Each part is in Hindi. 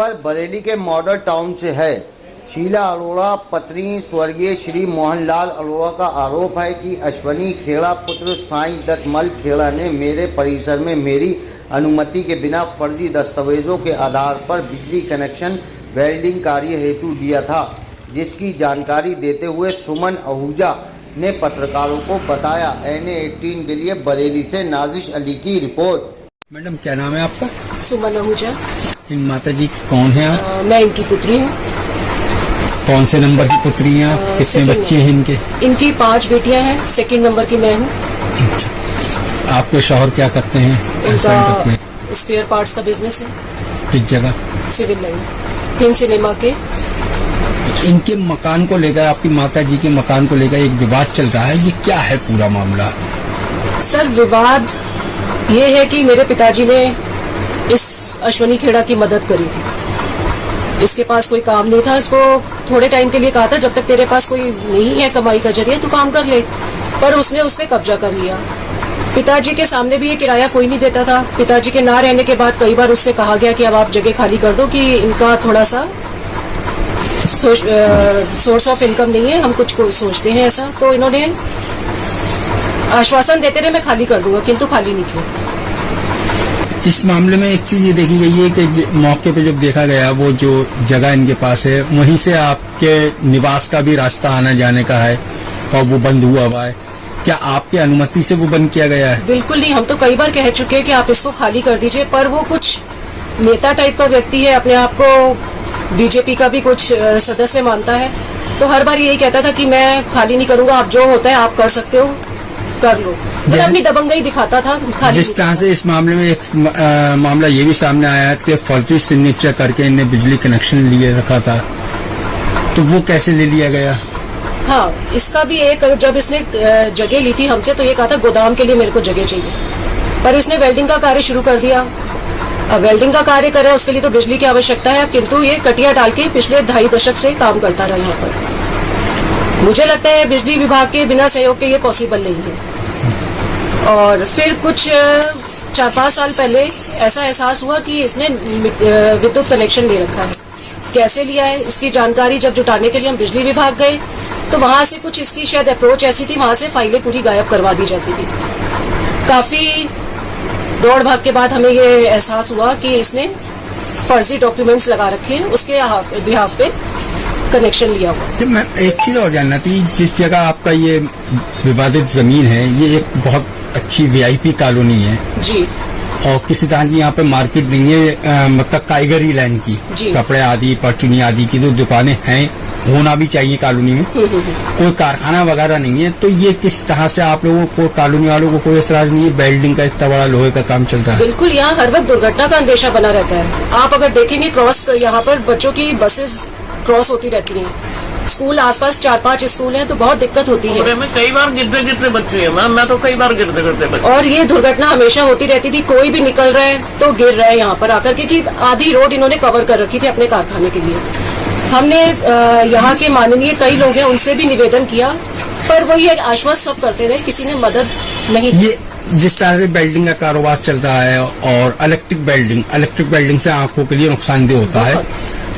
खबर बरेली के मॉडल टाउन से है। शीला अरोड़ा पत्नी स्वर्गीय श्री मोहनलाल अरोड़ा का आरोप है कि अश्वनी खेड़ा पुत्र साईं दत्त मल खेड़ा ने मेरे परिसर में मेरी अनुमति के बिना फर्जी दस्तावेजों के आधार पर बिजली कनेक्शन वेल्डिंग कार्य हेतु दिया था, जिसकी जानकारी देते हुए सुमन आहूजा ने पत्रकारों को बताया। NA18 के लिए बरेली से नाजिश अली की रिपोर्ट। मैडम क्या नाम है आपका? सुमन आहूजा। इन माता जी कौन है आप? मैं इनकी पुत्री हूँ। कौन से नंबर की पुत्री हैं आप? कितने बच्चे हैं इनके? इनकी 5 बेटियां हैं, सेकंड नंबर की मैं हूँ। अच्छा, आपके शौहर क्या करते हैं? उनका स्पेयर पार्ट्स का बिजनेस है। किस जगह? सिविल लाइन, थिन सिनेमा के। इनके मकान को लेकर, आपकी माता जी के मकान को लेकर एक विवाद चल रहा है, ये क्या है पूरा मामला? सर विवाद ये है कि मेरे पिताजी ने इस अश्वनी खेड़ा की मदद करी थी। इसके पास कोई काम नहीं था, इसको थोड़े टाइम के लिए कहा था जब तक तेरे पास कोई नहीं है कमाई का जरिया तो काम कर ले, पर उसने उस पर कब्जा कर लिया। पिताजी के सामने भी ये किराया कोई नहीं देता था। पिताजी के ना रहने के बाद कई बार उससे कहा गया कि अब आप जगह खाली कर दो कि इनका थोड़ा सा सोर्स ऑफ इनकम नहीं है, हम कुछ सोचते हैं ऐसा। तो इन्होंने आश्वासन देते रहे मैं खाली कर दूंगा, किंतु खाली नहीं किया। इस मामले में एक चीज ये देखी गई है कि मौके पे जब देखा गया वो जो जगह इनके पास है वहीं से आपके निवास का भी रास्ता आना जाने का है और वो बंद हुआ है। क्या आपकी अनुमति से वो बंद किया गया है? बिल्कुल नहीं, हम तो कई बार कह चुके हैं कि आप इसको खाली कर दीजिए, पर वो कुछ नेता टाइप का व्यक्ति है, अपने आप को बीजेपी का भी कुछ सदस्य मानता है, तो हर बार यही कहता था कि मैं खाली नहीं करूंगा, आप जो होता है आप कर सकते हो कर लो, तो अपनी दबंगई दिखाता था। खाली जिस तरह से इस मामले में एक मामला ये भी सामने आया है कि फर्जी सिग्नेचर करके इन्हें बिजली कनेक्शन लिए रखा था, तो वो कैसे ले लिया गया? हाँ, इसका भी एक, जब इसने जगह ली थी हमसे तो ये कहा था गोदाम के लिए मेरे को जगह चाहिए, पर इसने वेल्डिंग का कार्य शुरू कर दिया। अब वेल्डिंग का कार्य करे उसके लिए तो बिजली की आवश्यकता है, किंतु ये कटिया डाल के पिछले 2.5 दशक से काम करता रहा यहाँ पर। मुझे लगता है बिजली विभाग के बिना सहयोग के ये पॉसिबल नहीं है। और फिर कुछ 4-5 साल पहले ऐसा एहसास हुआ कि इसने विद्युत कनेक्शन ले रखा है। कैसे लिया है इसकी जानकारी जब जुटाने के लिए हम बिजली विभाग गए तो वहां से कुछ इसकी शायद अप्रोच ऐसी थी, वहां से फाइलें पूरी गायब करवा दी जाती थी। काफी दौड़ भाग के बाद हमें ये एहसास हुआ कि इसने फर्जी डॉक्यूमेंट्स लगा रखे हैं, उसके बिहाफ पे कनेक्शन लिया हुआ। मैं एक चीज और जानना थी, जिस जगह आपका ये विवादित जमीन है ये एक बहुत अच्छी VIP कॉलोनी है जी, और किसी तरह की यहाँ पे मार्केट नहीं है, मतलब कारीगरी लाइन की, कपड़े आदि परचुनी आदि की तो दुकानें हैं, होना भी चाहिए कॉलोनी में, कोई कारखाना वगैरह नहीं है, तो ये किस तरह से आप लोगों को, कॉलोनी वालों को कोई एतराज नहीं है? वेल्डिंग का इतना बड़ा लोहे का काम चल रहा है। बिल्कुल, यहाँ हर वक्त दुर्घटना का अंदेशा बना रहता है। आप अगर देखेंगे क्रॉस, यहाँ पर बच्चों की बसेस क्रॉस होती रहती हैं, स्कूल आसपास 4-5 स्कूल हैं, तो बहुत दिक्कत होती है। में कई बार गिरते बच्चे हैं मैम, मैं तो कई बार गिरते बच्चे। और ये दुर्घटना हमेशा होती रहती थी, कोई भी निकल रहा है तो गिर रहा है यहाँ पर आकर के, कि आधी रोड इन्होंने कवर कर रखी थी अपने कारखाने के लिए। हमने यहाँ के माननीय कई लोग हैं उनसे भी निवेदन किया, पर वही आश्वस्त सब करते रहे, किसी ने मदद नहीं। ये जिस तरह से वेल्डिंग का कारोबार चल रहा है और इलेक्ट्रिक वेल्डिंग से आंखों के लिए नुकसानदेह होता है,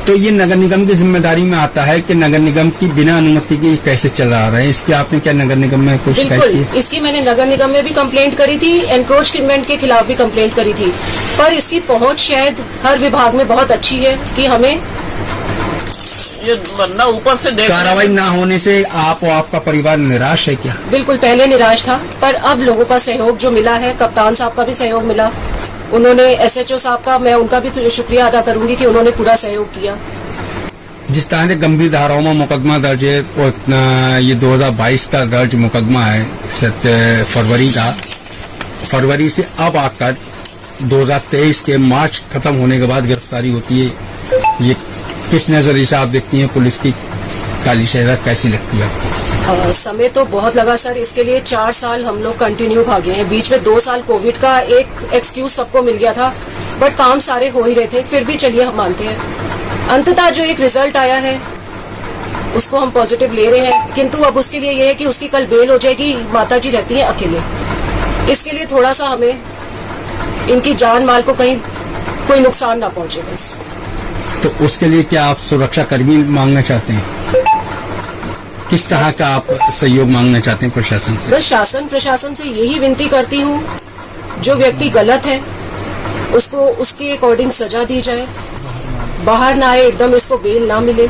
तो ये नगर निगम की जिम्मेदारी में आता है कि नगर निगम की बिना अनुमति के कैसे चला रहा है? इसकी आपने क्या नगर निगम में कुछ शिकायत की? इसकी मैंने नगर निगम में भी कंप्लेंट करी थी, एनक्रोचमेंट के खिलाफ भी कंप्लेंट करी थी, पर इसकी पहुंच शायद हर विभाग में बहुत अच्छी है कि हमें ये बंदा ऊपर से कार्रवाई ना होने से आप और आपका परिवार निराश है क्या? बिल्कुल, पहले निराश था, पर अब लोगों का सहयोग जो मिला है, कप्तान साहब का भी सहयोग मिला, उन्होंने SHO साहब का, मैं उनका भी शुक्रिया अदा करूंगी कि उन्होंने पूरा सहयोग किया। जिस तरह से गंभीर धाराओं में मुकदमा दर्ज है, और ये 2022 का दर्ज मुकदमा है, फरवरी से अब आकर 2023 के मार्च खत्म होने के बाद गिरफ्तारी होती है, ये किस नजरिए से आप देखती हैं? पुलिस की काली शहर कैसी लगती है? समय तो बहुत लगा सर, इसके लिए 4 साल हम लोग कंटिन्यू भागे हैं। बीच में 2 साल कोविड का एक एक्सक्यूज सबको मिल गया था, बट काम सारे हो ही रहे थे, फिर भी चलिए हम मानते हैं। अंततः जो एक रिजल्ट आया है उसको हम पॉजिटिव ले रहे हैं, किंतु अब उसके लिए ये है कि उसकी कल बेल हो जाएगी। माताजी रहती हैं अकेले, इसके लिए थोड़ा सा हमें इनकी जान माल को कहीं कोई नुकसान ना पहुंचे बस। तो उसके लिए क्या आप सुरक्षा कर्मी मांगना चाहते हैं? किस तरह का आप सहयोग मांगना चाहते हैं प्रशासन से? बस शासन प्रशासन से यही विनती करती हूँ, जो व्यक्ति गलत है उसको उसके अकॉर्डिंग सजा दी जाए, बाहर ना आए, एकदम इसको बेल ना मिले।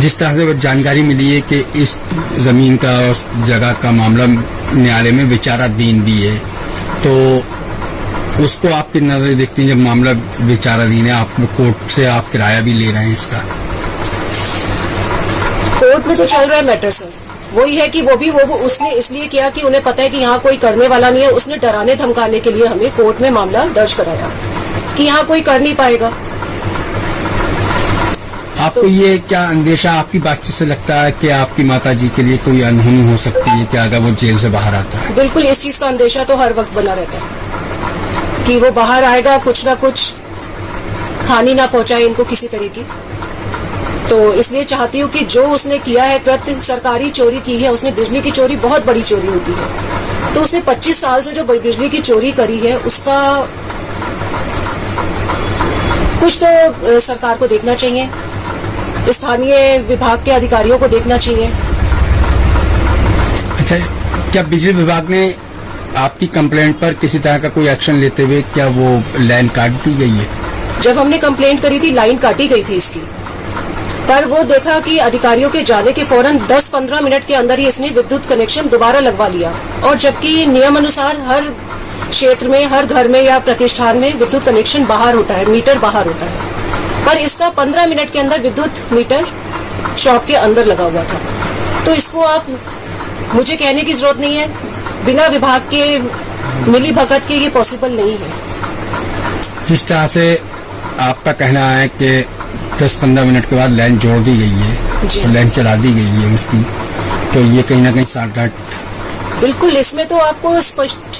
जिस तरह से जानकारी मिली है कि इस जमीन का उस जगह का मामला न्यायालय में विचाराधीन भी है, तो उसको आप किस नजर देखते हैं? जब मामला विचाराधीन है, आप कोर्ट से आप किराया भी ले रहे हैं इसका? कोर्ट में तो चल रहा है मैटर सर, वही है कि वो उसने इसलिए किया कि उन्हें पता है कि यहाँ कोई करने वाला नहीं है। उसने डराने धमकाने के लिए हमें कोर्ट में मामला दर्ज कराया कि यहाँ कोई कर नहीं पाएगा। आपको ये क्या अंदेशा आपकी बातचीत से लगता है कि आपकी माताजी के लिए कोई अनहोनी हो सकती है कि अगर वो जेल से बाहर आता है? बिल्कुल, इस चीज का अंदेशा तो हर वक्त बना रहता है कि वो बाहर आएगा, कुछ ना कुछ हानि ना पहुंचाए इनको किसी तरह की। तो इसलिए चाहती हूँ कि जो उसने किया है, कृत्य सरकारी चोरी की है उसने, बिजली की चोरी बहुत बड़ी चोरी होती है, तो उसने 25 साल से जो बिजली की चोरी करी है उसका कुछ तो सरकार को देखना चाहिए, स्थानीय विभाग के अधिकारियों को देखना चाहिए। अच्छा, क्या बिजली विभाग ने आपकी कंप्लेंट पर किसी तरह का कोई एक्शन लेते हुए क्या वो लाइन काट दी गई है? जब हमने कंप्लेंट करी थी लाइन काटी गई थी इसकी, पर वो देखा कि अधिकारियों के जाने के फौरन 10-15 मिनट के अंदर ही इसने विद्युत कनेक्शन दोबारा लगवा लिया, और जबकि नियम अनुसार हर क्षेत्र में, हर घर में या प्रतिष्ठान में विद्युत कनेक्शन बाहर होता है, मीटर बाहर होता है, पर इसका 15 मिनट के अंदर विद्युत मीटर शॉप के अंदर लगा हुआ था। तो इसको आप मुझे कहने की जरूरत नहीं है, बिना विभाग के मिली भगत के ये पॉसिबल नहीं है। जिस तरह से आपका कहना है कि 10-15 मिनट के बाद लाइन जोड़ दी गई है और लाइन चला दी गई है उसकी, तो ये कहीं ना कहीं सांठगांठ? बिल्कुल, इसमें तो आपको स्पष्ट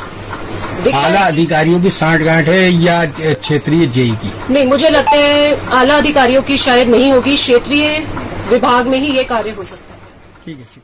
आला अधिकारियों की सांठगांठ है या क्षेत्रीय जेई की? नहीं, मुझे लगता है आला अधिकारियों की शायद नहीं होगी, क्षेत्रीय विभाग में ही ये कार्य हो सकता है। ठीक है।